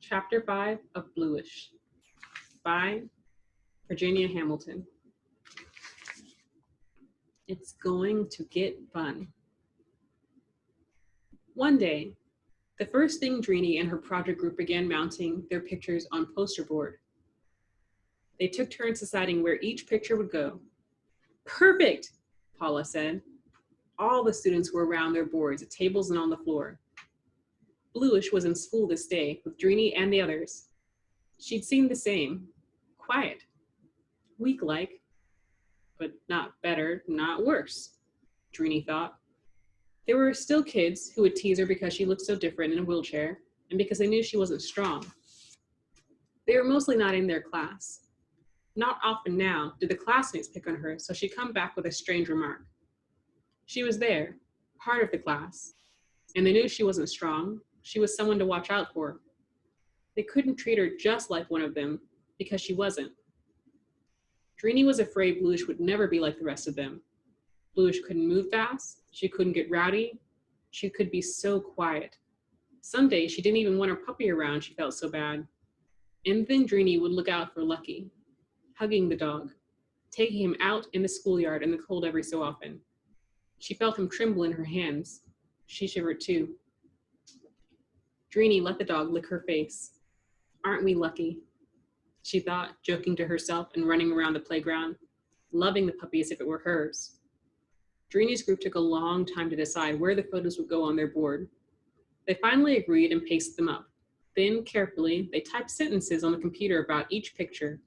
Chapter 5 of Bluish by Virginia Hamilton. It's going to get fun. One day, the first thing Drini and her project group began mounting their pictures on poster board. They took turns deciding where each picture would go. Perfect, Paula said. All the students were around their boards at tables and on the floor. Bluish was in school this day with Drini and the others. She'd seen the same. Quiet. Weak-like. But not better, not worse, Drini thought. There were still kids who would tease her because she looked so different in a wheelchair and because they knew she wasn't strong. They were mostly not in their class. Not often now did the classmates pick on her, so she'd come back with a strange remark. She was there, part of the class, and they knew she wasn't strong. She was someone to watch out for. They couldn't treat her just like one of them because she wasn't. Drini was afraid Bluish would never be like the rest of them. Bluish couldn't move fast. She couldn't get rowdy. She could be so quiet. Some days she didn't even want her puppy around, she felt so bad. And then Drini would look out for Lucky, hugging the dog, taking him out in the schoolyard in the cold every so often. She felt him tremble in her hands. She shivered too. Drini let the dog lick her face. Aren't we lucky? She thought, joking to herself and running around the playground, loving the puppy as if it were hers. Drini's group took a long time to decide where the photos would go on their board. They finally agreed and pasted them up. Then, carefully, they typed sentences on the computer about each picture.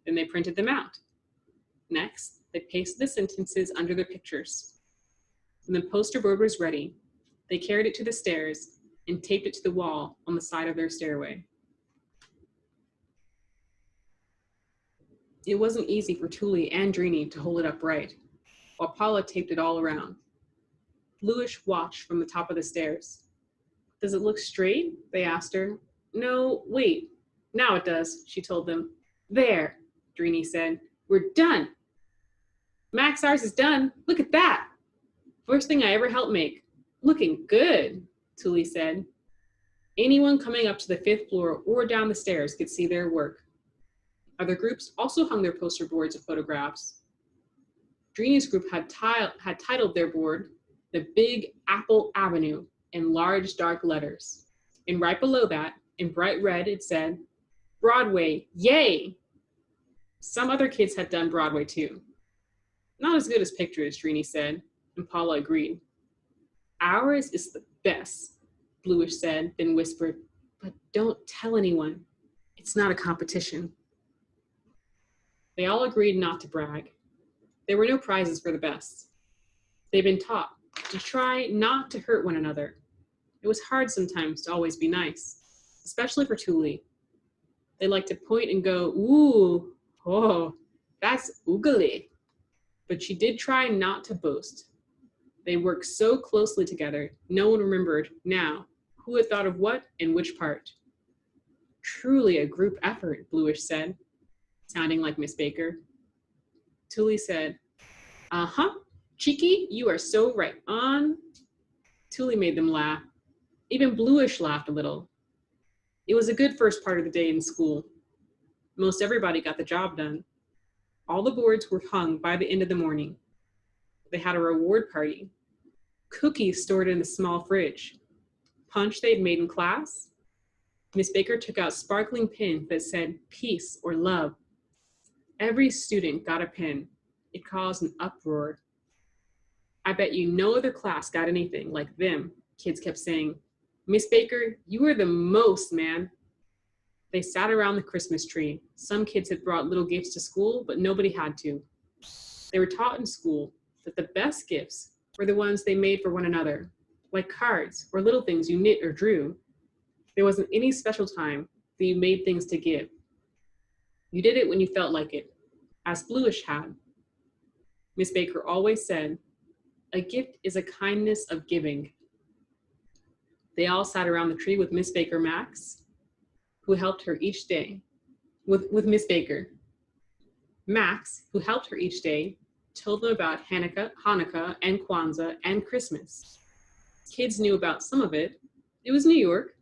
Then they printed them out. Next, they pasted the sentences under the pictures. When the poster board was ready, they carried it to the stairs and taped it to the wall on the side of their stairway. It wasn't easy for Tuli and Drini to hold it upright, while Paula taped it all around. Bluish watched from the top of the stairs. Does it look straight? They asked her. No, wait. Now it does, she told them. There, Drini said. We're done. Max, ours is done. Look at that. First thing I ever helped make. Looking good, Tuli said. Anyone coming up to the 5th floor or down the stairs could see their work. Other groups also hung their poster boards of photographs. Drini's group had titled their board, The Big Apple Avenue, in large dark letters. And right below that, in bright red, it said, Broadway, yay! Some other kids had done Broadway too. Not as good as pictures, Drini said, and Paula agreed. Ours is the best, Bluish said, then whispered, but don't tell anyone. It's not a competition. They all agreed not to brag. There were no prizes for the best. They'd been taught to try not to hurt one another. It was hard sometimes to always be nice, especially for Tuli. They liked to point and go, ooh, oh, that's oogly. But she did try not to boast. They worked so closely together, no one remembered now who had thought of what and which part. Truly a group effort, Bluish said, sounding like Miss Baker. Tuli said, uh-huh, Cheeky, you are so right on. Tuli made them laugh. Even Bluish laughed a little. It was a good first part of the day in school. Most everybody got the job done. All the boards were hung by the end of the morning. They had a reward party. Cookies stored in a small fridge. Punch they'd made in class. Miss Baker took out sparkling pins that said peace or love. Every student got a pin. It caused an uproar. I bet you no other class got anything like them, kids kept saying. Miss Baker, you are the most, man. They sat around the Christmas tree. Some kids had brought little gifts to school, but nobody had to. They were taught in school that the best gifts were the ones they made for one another, like cards or little things you knit or drew. There wasn't any special time that you made things to give. You did it when you felt like it, as Bluish had. Miss Baker always said, a gift is a kindness of giving. They all sat around the tree with Miss Baker Max, who helped her each day, with Miss Baker. Max, who helped her each day, told them about Hanukkah, and Kwanzaa, and Christmas. Kids knew about some of it. It was New York.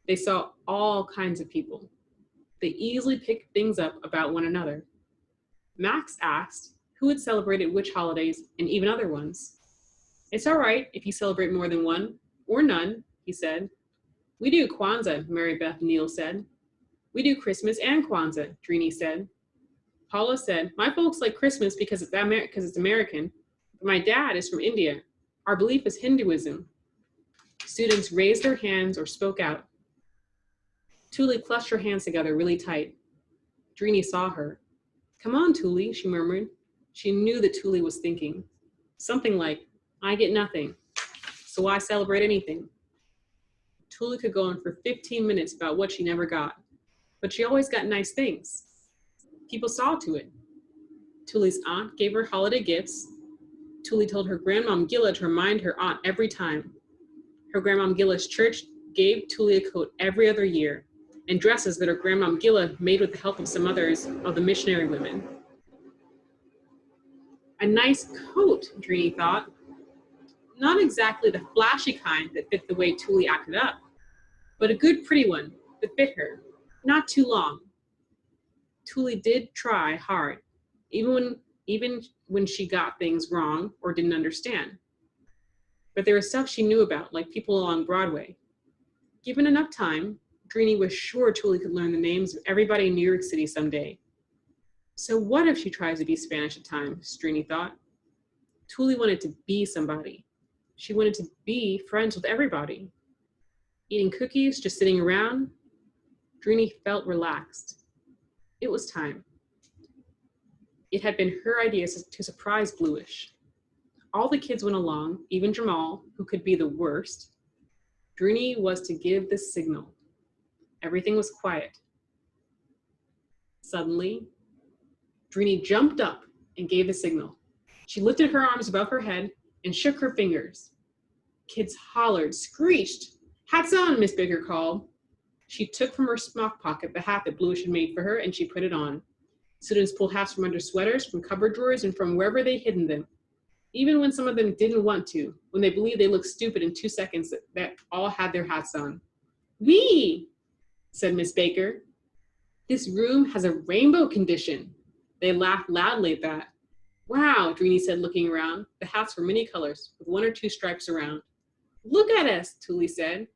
They saw all kinds of people. They easily picked things up about one another. Max asked who had celebrated which holidays and even other ones. It's all right if you celebrate more than one, or none, he said. We do Kwanzaa, Mary Beth Neal said. We do Christmas and Kwanzaa, Drini said. Paula said, my folks like Christmas because it's American, but my dad is from India. Our belief is Hinduism. Students raised their hands or spoke out. Tuli clutched her hands together really tight. Drini saw her. Come on, Tuli, she murmured. She knew that Tuli was thinking. Something like, I get nothing, so why celebrate anything? Tuli could go on for 15 minutes about what she never got, but she always got nice things. People saw to it. Tuli's aunt gave her holiday gifts. Tuli told her grandmom Gilla to remind her aunt every time. Her grandmom Gilla's church gave Tuli a coat every other year, and dresses that her grandmom Gilla made with the help of some others of the missionary women. A nice coat, Drini thought. Not exactly the flashy kind that fit the way Tuli acted up, but a good pretty one that fit her, not too long. Tuli did try hard, even when she got things wrong or didn't understand. But there was stuff she knew about, like people along Broadway. Given enough time, Drini was sure Tuli could learn the names of everybody in New York City someday. So what if she tries to be Spanish at times, Drini thought. Tuli wanted to be somebody. She wanted to be friends with everybody. Eating cookies, just sitting around, Drini felt relaxed. It was time. It had been her idea to surprise Bluish. All the kids went along, even Jamal, who could be the worst. Drini was to give the signal. Everything was quiet. Suddenly, Drini jumped up and gave the signal. She lifted her arms above her head and shook her fingers. Kids hollered, screeched. Hats on, Miss Baker called. She took from her smock pocket the hat that Bluish had made for her, and she put it on. Students pulled hats from under sweaters, from cupboard drawers, and from wherever they'd hidden them. Even when some of them didn't want to, when they believed they looked stupid in 2 seconds, that all had their hats on. Wee, said Miss Baker. This room has a rainbow condition. They laughed loudly at that. Wow, Drini said, looking around. The hats were many colors, with 1 or 2 stripes around. Look at us, Tuli said.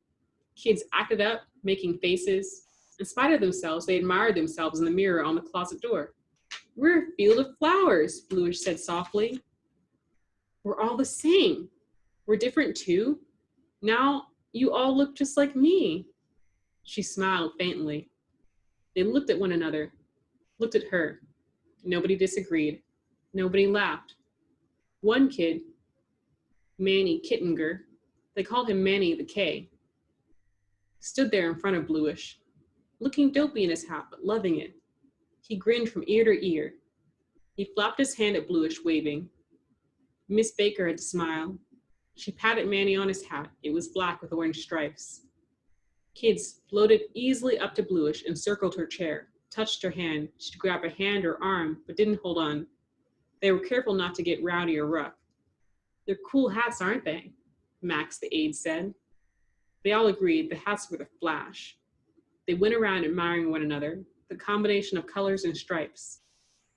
Kids acted up, making faces. In spite of themselves, they admired themselves in the mirror on the closet door. We're a field of flowers, Bluish said softly. We're all the same. We're different too. Now you all look just like me. She smiled faintly. They looked at one another, looked at her. Nobody disagreed. Nobody laughed. One kid, Manny Kittinger, they called him Manny the K, stood there in front of Bluish, looking dopey in his hat, but loving it. He grinned from ear to ear. He flapped his hand at Bluish, waving. Miss Baker had to smile. She patted Manny on his hat. It was black with orange stripes. Kids floated easily up to Bluish and circled her chair, touched her hand. She'd grab a hand or arm, but didn't hold on. They were careful not to get rowdy or rough. They're cool hats, aren't they? Max, the aide, said. They all agreed the hats were the flash. They went around admiring one another, the combination of colors and stripes.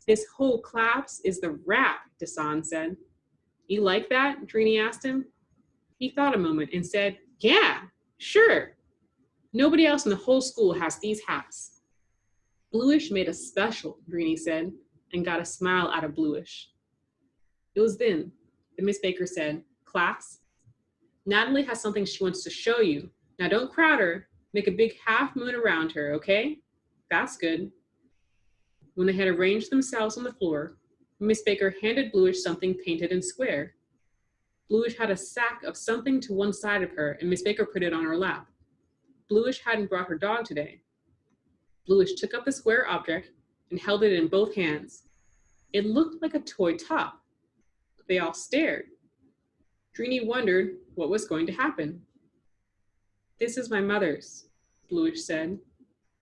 This whole class is the wrap, Dasan said. You like that? Drini asked him. He thought a moment and said, yeah, sure. Nobody else in the whole school has these hats. Bluish made a special, Drini said, and got a smile out of Bluish. It was then that Miss Baker said, class, Natalie has something she wants to show you. Now don't crowd her. Make a big half moon around her, okay? That's good. When they had arranged themselves on the floor, Miss Baker handed Bluish something painted and square. Bluish had a sack of something to one side of her, and Miss Baker put it on her lap. Bluish hadn't brought her dog today. Bluish took up the square object and held it in both hands. It looked like a toy top. They all stared. Drini wondered what was going to happen. This is my mother's, Bluish said.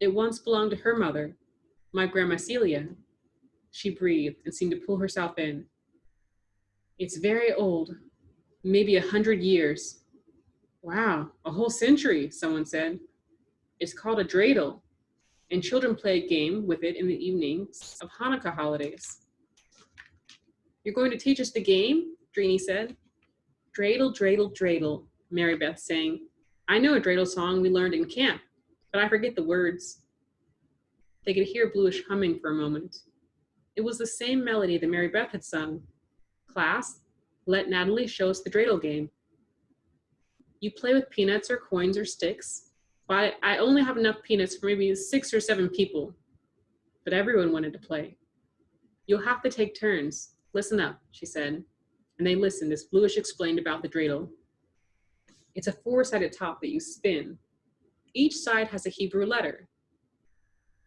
It once belonged to her mother, my Grandma Celia. She breathed and seemed to pull herself in. It's very old, maybe 100 years. Wow, a whole century, someone said. It's called a dreidel, and children play a game with it in the evenings of Hanukkah holidays. You're going to teach us the game? Drini said. Dreidel, dreidel, dreidel, Mary Beth sang. I know a dreidel song we learned in camp, but I forget the words. They could hear Bluish humming for a moment. It was the same melody that Mary Beth had sung. Class, let Natalie show us the dreidel game. You play with peanuts or coins or sticks, but I only have enough peanuts for maybe 6 or 7 people. But everyone wanted to play. You'll have to take turns. Listen up, she said. And they listened as Bluish explained about the dreidel. It's a 4-sided top that you spin. Each side has a Hebrew letter.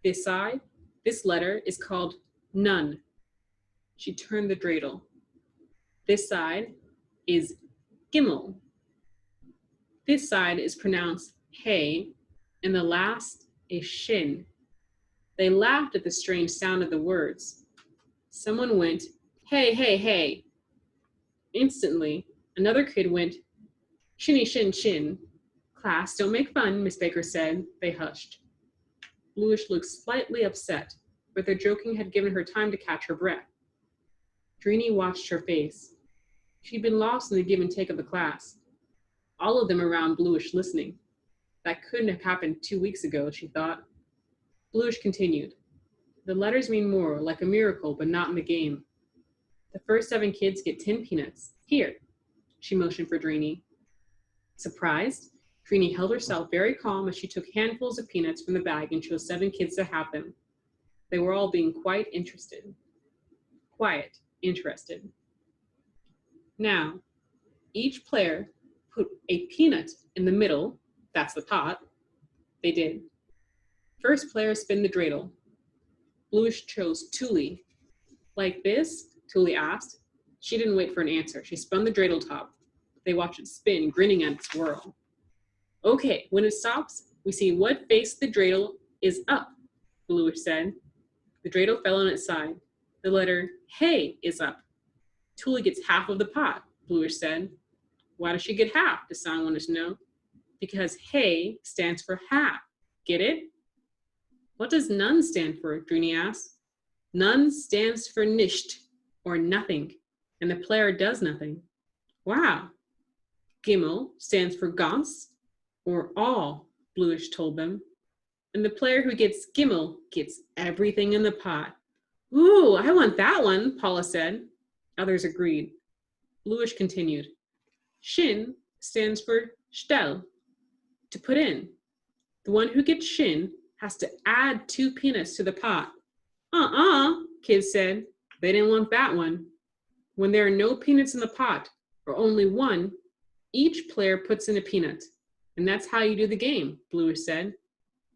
This side, this letter is called Nun. She turned the dreidel. This side is Gimel. This side is pronounced Hey, and the last is Shin. They laughed at the strange sound of the words. Someone went, hey, hey, hey. Instantly, another kid went, shinny, shin, shin. Class, don't make fun, Miss Baker said. They hushed. Bluish looked slightly upset, but their joking had given her time to catch her breath. Drini watched her face. She'd been lost in the give and take of the class. All of them around Bluish listening. That couldn't have happened 2 weeks ago, she thought. Bluish continued. The letters mean more, like a miracle, but not in the game. The first 7 kids get 10 peanuts. Here. She motioned for Drini. Surprised, Drini held herself very calm as she took handfuls of peanuts from the bag and chose 7 kids to have them. They were all being quite interested. Quiet, interested. Now, each player put a peanut in the middle, that's the pot. They did. First player spin the dreidel. Bluish chose Tuli. Like this? Tuli asked. She didn't wait for an answer. She spun the dreidel top. They watched it spin, grinning at its whirl. Okay, when it stops, we see what face the dreidel is up, Bluish said. The dreidel fell on its side. The letter Hey is up. Tuli gets half of the pot, Bluish said. Why does she get half? Desan wanted to know. Because Hey stands for half. Get it? What does Nun stand for? Drini asked. Nun stands for nisht, or nothing, and the player does nothing. Wow. Gimel stands for ganz, or all, Bluish told them. And the player who gets Gimel gets everything in the pot. Ooh, I want that one, Paula said. Others agreed. Bluish continued. Shin stands for stel, to put in. The one who gets shin has to add 2 peanuts to the pot. Kids said. They didn't want that one. When there are no peanuts in the pot, or only one, each player puts in a peanut. And that's how you do the game, Bluish said.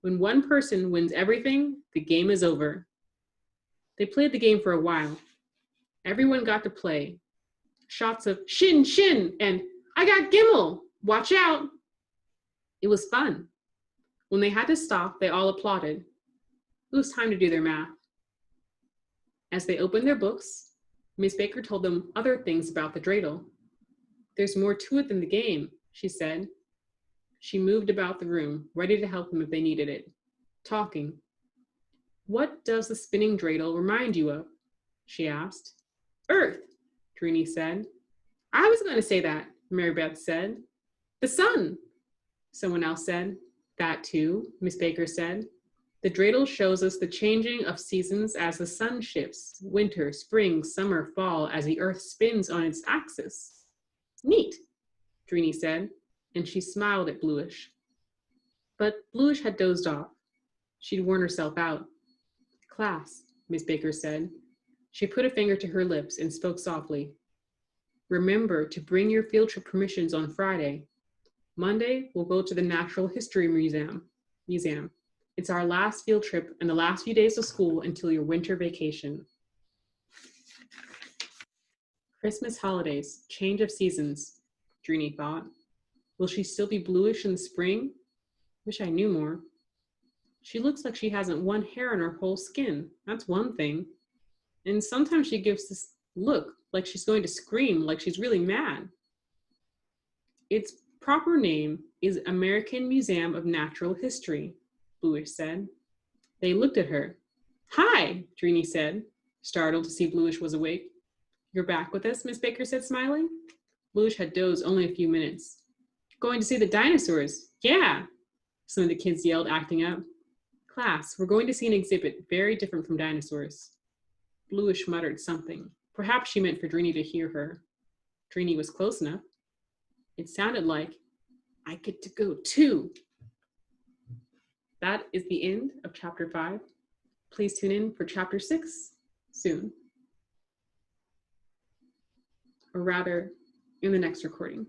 When one person wins everything, the game is over. They played the game for a while. Everyone got to play. Shots of shin, shin, and I got Gimel, watch out. It was fun. When they had to stop, they all applauded. It was time to do their math. As they opened their books, Miss Baker told them other things about the dreidel. There's more to it than the game, she said. She moved about the room, ready to help them if they needed it, talking. What does the spinning dreidel remind you of? She asked. Earth, Drini said. I was going to say that, Mary Beth said. The sun, someone else said. That too, Miss Baker said. The dreidel shows us the changing of seasons as the sun shifts, winter, spring, summer, fall, as the earth spins on its axis. Neat, Drini said, and she smiled at Bluish. But Bluish had dozed off. She'd worn herself out. Class, Miss Baker said. She put a finger to her lips and spoke softly. Remember to bring your field trip permissions on Friday. Monday, we'll go to the Natural History Museum. It's our last field trip and the last few days of school until your winter vacation. Christmas holidays, change of seasons, Drini thought. Will she still be bluish in the spring? Wish I knew more. She looks like she hasn't one hair on her whole skin. That's one thing. And sometimes she gives this look like she's going to scream, like she's really mad. Its proper name is American Museum of Natural History, Bluish said. They looked at her. Hi, Drini said, startled to see Bluish was awake. You're back with us, Miss Baker said, smiling. Bluish had dozed only a few minutes. Going to see the dinosaurs. Yeah, some of the kids yelled, acting up. Class, we're going to see an exhibit very different from dinosaurs. Bluish muttered something. Perhaps she meant for Drini to hear her. Drini was close enough. It sounded like, I get to go too. That is the end of chapter 5. Please tune in for chapter 6 soon. Or rather, in the next recording.